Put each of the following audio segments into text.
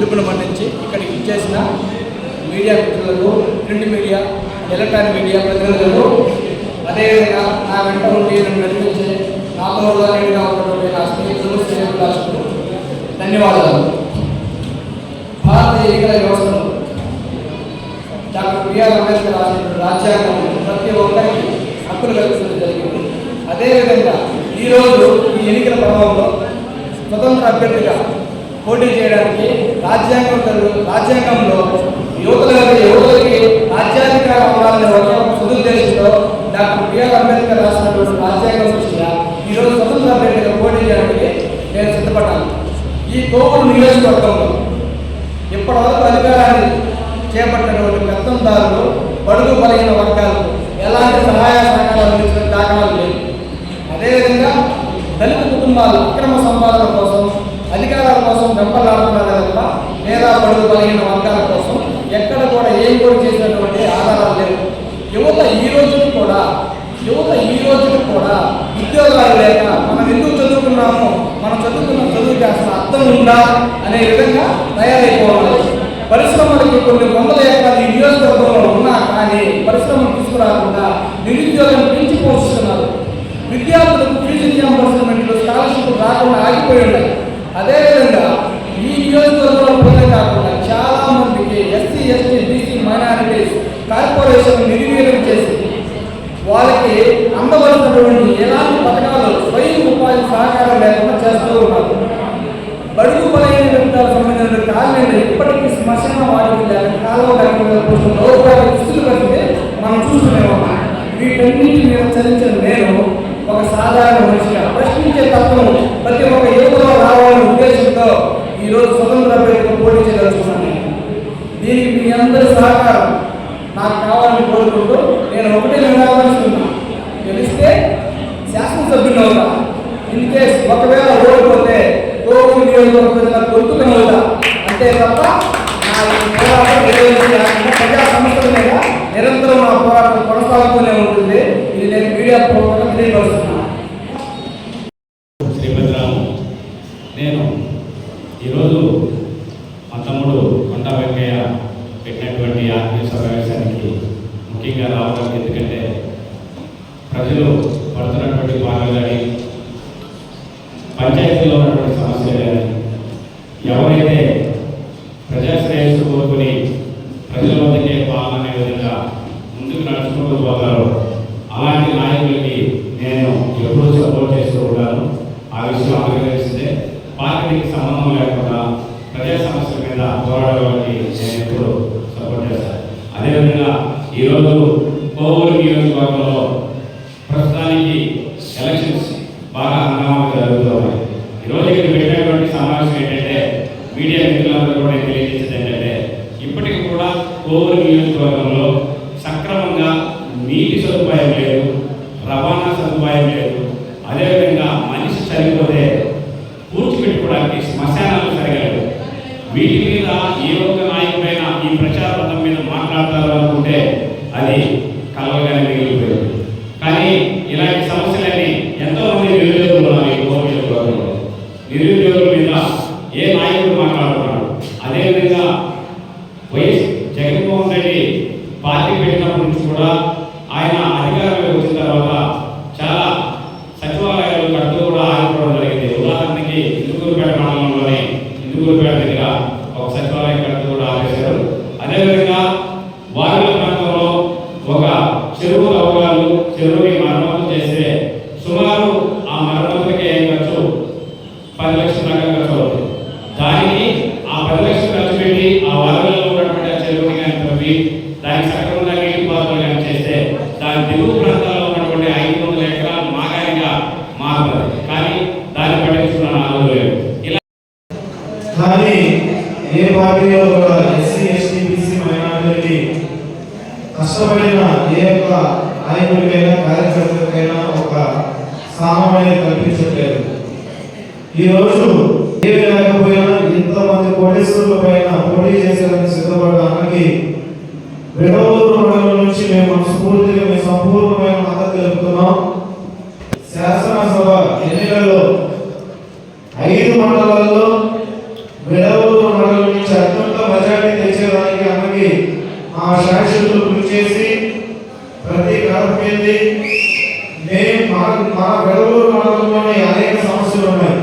పిలుపును మన్నించి ఇక్కడికి ఇచ్చేసిన మీడియా మిత్రులకు, ప్రింట్ మీడియా, ఎలక్ట్రానిక్ మీడియా ప్రతినిధులకు, అదేవిధంగా నా వెంట ఉండి నన్ను నడిపించే నాతో నేడుగా ఉన్నటువంటి నా స్నేహితులు, శ్రేయభిలాషులకు ధన్యవాదాలు. భారతీయ ఎన్నికల వ్యవస్థను డాక్టర్ బిఆర్ అంబేద్కర్ రాసిన రాజ్యాంగం ప్రతి ఒక్కరికి హక్కులు కల్పించడం జరిగింది. అదేవిధంగా ఈరోజు ఈ ఎన్నికల ప్రభావంలో స్వతంత్ర అభ్యర్థిగా పోటీ చేయడానికి రాజ్యాంగంలో యువతలకి రాజ్యాధికారం అవ్వాలని ఒక సదుద్దేశంతో డాక్టర్ బిఆర్ అంబేద్కర్ రాసినటువంటి రాజ్యాంగం దృష్ట్యా ఈరోజు స్వతంత్ర అభ్యర్థిగా పోటీ చేయడానికి నేను సిద్ధపడ్డాను. ఈ కోవూరు నియోజకవర్గంలో ఇప్పటివరకు అధికారాన్ని చేపట్టినటువంటి పెత్తందారులు, బడుగు బలహీన వర్గాలకు ఎలాంటి సహాయ సహకారాలు అందించిన దాఖలాలు లేవు. అదేవిధంగా దళిత కుటుంబాలు అక్రమ సంపాదన కోసం, అధికారాల కోసం వెంపలాడుతున్నారు తప్ప లేదా బడుగు బలహీన వర్గాల కోసం ఎక్కడ కూడా ఏం కూడా చేసినటువంటి ఆధారాలు లేవు. యువత ఈ రోజుకి కూడా ఉద్యోగాలు లేక మనం ఎందుకు చదువుకున్నాము, మనం చదువుకున్న చదువుకి అసలు అర్థం ఉందా అనే విధంగా తయారైపోవాలి. పరిశ్రమలకి కొన్ని వందల ఎకరాలు ఈ నియోజకవర్గంలో ఉన్నా కానీ పరిశ్రమలు తీసుకురాకుండా నిరుద్యోగం పెంచి పోషిస్తున్నారు. విద్యార్థులకు ఫీజు రియంబర్స్మెంట్లు, స్కాలర్షిప్ రాకుండా ఆగిపోయి ఉన్నాయి. అదేవిధంగా ఈ నియోజకవర్గంలో ప్రజలు కాకుండా చాలా మందికి SC, ST, BC, minorities corporation నిర్వీర్యం చేసి వాళ్ళకి అందవలసినటువంటి ఎలాంటి పథకాలు స్వయం ఉపాధి సహకారం లేకుండా చేస్తూ ఉన్నారు. బడుగు బలహీన వర్గాలకు సంబంధించిన కాలనీలు ఇప్పటికీ శ్మశాన వాటికి లేక కాలువ లేకుండా దుస్తులు కలిగితే మనం చూస్తూనే ఉన్నాం. వీటన్నింటి మీద చరించిన నేను ఒక సాధారణ మనిషిగా ప్రశ్నించే తత్వం ప్రతి ఒక్క యువతలో రావాలనే ఉద్దేశంతో ఈరోజు స్వతంత్ర అభ్యర్థిగా పోటీ చేయదలుచుకున్నాను. దీనికి మీ అందరి సహకారం నాకు కావాలని కోరుకుంటూ నేను ఒకటే నిర్ణయించుకున్నా, గెలిస్తే శాసనసభ్యులు అవుతా. ఇన్ కేస్ ఒకవేళ ఓడిపోతే కోవూరు నియోజకవర్గ గొంతుకను అవుతా. అంతే తప్ప ప్రజా సమస్యల మీద నిరంతరం నా పోరాటం కొనసాగుతూనే ఉంటుంది. ఇది నేను మీడియా పూర్వకంగా తెలియపరుస్తున్నాను. శ్రీపతిరాము, నేను ఈరోజు మా తమ్ముడు కొండ వెంకయ్య పెట్టినటువంటి ఆత్మీయ సమావేశానికి ముఖ్యంగా రావడం, ఎందుకంటే ప్రజలు పడుతున్నటువంటి బాధలు కానీ, పంచాయతీలో ఉన్నటువంటి సమస్యలు కానీ, ఎవరైతే ప్రజాశ్రేయస్సు కోరుకుని ప్రజల వద్దకే పాలన అనే విధంగా ముందుకు నడుచుకుంటూ పోతారో అలాంటి నాయకులకి నేను ఎప్పుడూ సపోర్ట్ చేస్తూ ఉంటాను. ఆ విషయం అందరికీ తెలిసిందే. పార్టీకి సంబంధం లేకుండా ప్రజా సమస్యల మీద పోరాడడానికి నేను ఎప్పుడు సపోర్ట్ చేస్తాను. అదేవిధంగా ఈరోజు కోవూరు నియోజకవర్గంలో ప్రస్తుతానికి ఎలక్షన్స్ బాగా హంగామాగా జరుగుతూ ఉన్నాయి. ఈరోజు ఇక్కడ పెట్టినటువంటి సమావేశం ఏంటంటే మీడియా మిత్రులందరూ కూడా తెలియజేసేది ఏంటంటే ఇప్పటికి కూడా కోవూరు నియోజకవర్గంలో సక్రమంగా నీటి సదుపాయం లేదు, రవాణా సదుపాయం లేదు. అదేవిధంగా మనిషి చనిపోతే పూడ్చిపెట్టుకోవడానికి శ్మశానాలు సరిగలేదు. వీటి మీద ఏ ఒక్క నాయకుడైనా ఈ ప్రచార పథం మీద మాట్లాడతారు అనుకుంటే అది కలవగానే మిగిలిపోయింది. కానీ ఇలాంటి సమస్యలన్నీ ఎంతోమంది నిరుద్యోగులు ఉన్నారు ఈ కోవూరు నియోజకవర్గంలో. నిరుద్యోగుల మీద ఏ నాయకుడు మాట్లాడుతున్నాడు? అదేవిధంగా వైఎస్ జగన్మోహన్ రెడ్డి పార్టీ పెట్టినప్పటి నుంచి కూడా ఆయన అధికారంలోకి వచ్చిన తర్వాత చాలా సచివాలయాలు కడుతూ కూడా ఆగిపోవడం జరిగింది. ఉదాహరణకి ఇందుకూరుపేట మండలంలోని ఇందుకూరుపేట దగ్గర ఒక సచివాలయం కడుతూ కూడా ఆపేశారు. అదేవిధంగా వారిలో దానికి సక్రమంగా నీటిపారుదల కానీ చేస్తే దాని దిగువ ప్రాంతాల్లో ఉన్నటువంటి 500 ఎకరాలు మాగారిగా మారుతుంది. కానీ దాన్ని పట్టించుకున్న ఆలోచన ఇలా కానీ ఏ పార్టీలో కూడా ఎస్సీ ఎస్టీ బీసీ మైనారిటీ కష్టపడిన ఏ ఒక్క నాయకుడికైనా కార్యకర్తకైనా ఒక స్థానమైన కల్పించట్లేదు. ఈరోజు ఏమి లేకపోయినా ఇంతమంది కోటేశ్వరుల పైన పోటీ చేసేందుకు సిద్ధపడడానికి విడవలూరు మండలం నుంచి మేము మనస్ఫూర్తిగా మీ సంపూర్ణమైన మద్దతు తెలుపుతున్నాం. శాసనసభ ఎన్నికల్లో 5 మండలాల్లో విడవలూరు మండలం నుంచి అత్యంత మెజార్టీ తెచ్చేదానికి అన్నకి మా శాసకులు కృషి చేసి ప్రతి గడపకెళ్ళి మేము మా విడవలూరు మండలంలోని అనేక సమస్యలు ఉన్నాయి.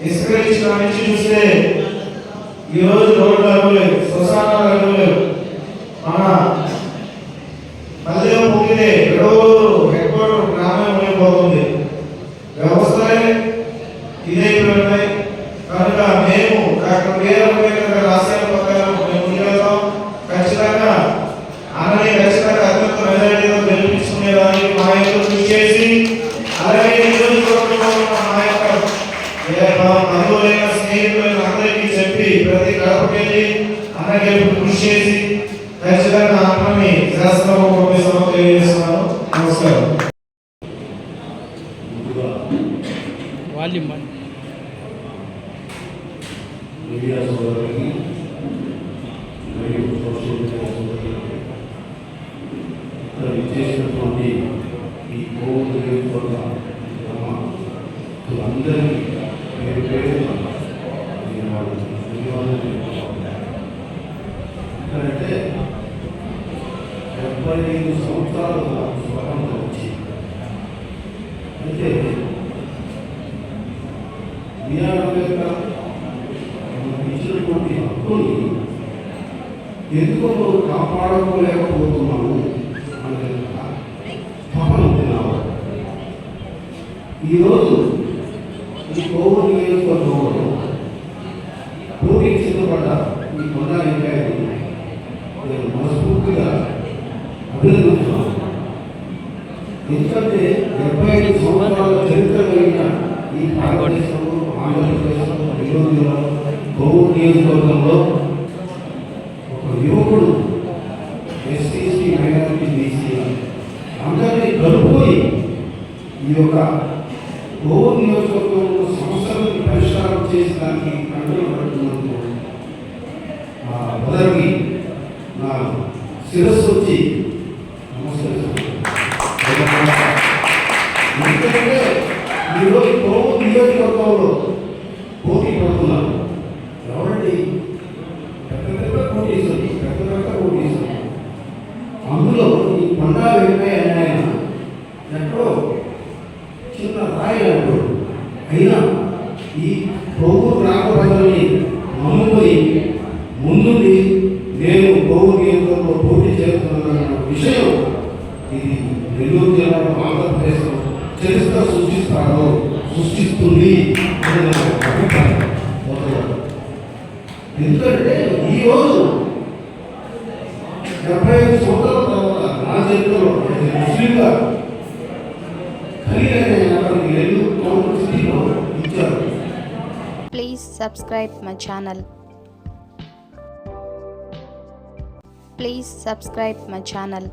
ఇసుక ఇచ్చిన నుంచి చూస్తే ఈరోజు రోడ్లు అవ్వలేదు, శ్మశానాలు అవ్వలేదు. మన పల్లె పొంగితే విడవలూరు హెడ్ క్వార్టర్ గ్రామం అయిపోతుంది. వ్యవస్థలే ఇదైపోయినాయి. కనుక మేము డాక్టర్ బిఆర్ అంబేద్కర్ గారి ఆశయాల ప్రకారం మేము ముందుకెళ్తాం. ఖచ్చితంగా అన్నని ఖచ్చితంగా అత్యంత మెజారిటీతో గెలిపించుకునేదానికి మా యొక్క కృషి చేసి అలాగే నియోజకవర్గంలో ఉన్న మా యొక్క బంధువులైన స్నేహితులైన అందరికీ చెప్పి ప్రతి గడపకెళ్ళి అన్న గెలుపు కృషి చేసి ఖచ్చితంగా అన్నని శాసనసభ పంపిస్తామని తెలియజేస్తున్నాను. నమస్కారం. మీడియా సోదరులకి మరియు సోషల్ మీడియా సోదరులకి ఇక్కడ విచ్చేసినటువంటి ఈ కోవిడ్ నియోజకవర్గ అందరికీ పేరు పేరు ఎందుకంటే 75 సంవత్సరాలుగా స్వతంత్రం వచ్చి అయితే బిఆర్ అంబేద్కర్ ఇచ్చినటువంటి హక్కుని ఎందుకో కాపాడుకోలేకపోతున్నాము అనే తపన తిన్నాము. ఈరోజు ఈ కోవిడ్ నియోజకవర్గంలో పోటీకి సిద్ధపడ్డ ఈ కొండా వెంకయ్యని నేను మనస్ఫూర్తిగా అభినందిస్తున్నాను. ఎందుకంటే 75 సంవత్సరాల చరిత్ర కలిగిన ఈ భారతదేశంలో ఆంధ్రప్రదేశ్లో ఈరోజులో కోవిడ్ నియోజకవర్గంలో ఒక యువకుడు ఎస్సీ ఎస్టీ మైనారిటీ బీసీ అందరినీ కలుపుకొని ఈ యొక్క కోవిడ్ నియోజకవర్గంలో సమస్యలను పరిష్కారం చేసడానికి కంట్రోల్ పడుతున్నందుకు మొదటికి నా శిరస్సు వచ్చి నమస్కరిస్తున్నాను. ఎందుకంటే ఈరోజు కోవిడ్ నియోజకవర్గంలో పోటీ పడుతున్నారు. ఎవరండి? పెద్ద పోటీసులు, పెద్ద పోటీసులు. అందులో ఈ కొండా వెంకయ్య అనే ఆయన ఎక్కడో చిన్న రాయి అంటాడు. అయినా ఈ కోవూరు గ్రామ ప్రజల్ని నమ్ముకొని ముందుండి నేను కోవూరు నియోజకవర్గంలో పోటీ చేస్తున్నానన్న విషయం ఇది నెల్లూరు జిల్లాలో ఆంధ్రప్రదేశ్లో చరిత్ర సృష్టిస్తుంది అని నా అభిప్రాయం. ఎందుకంటే ఈరోజు 75 సంవత్సరాల తర్వాత నా చరిత్రలో ముస్లింగా నెల్లూరు టౌన్ సిటీలో ఇచ్చారు. Please subscribe my channel. Please subscribe my channel.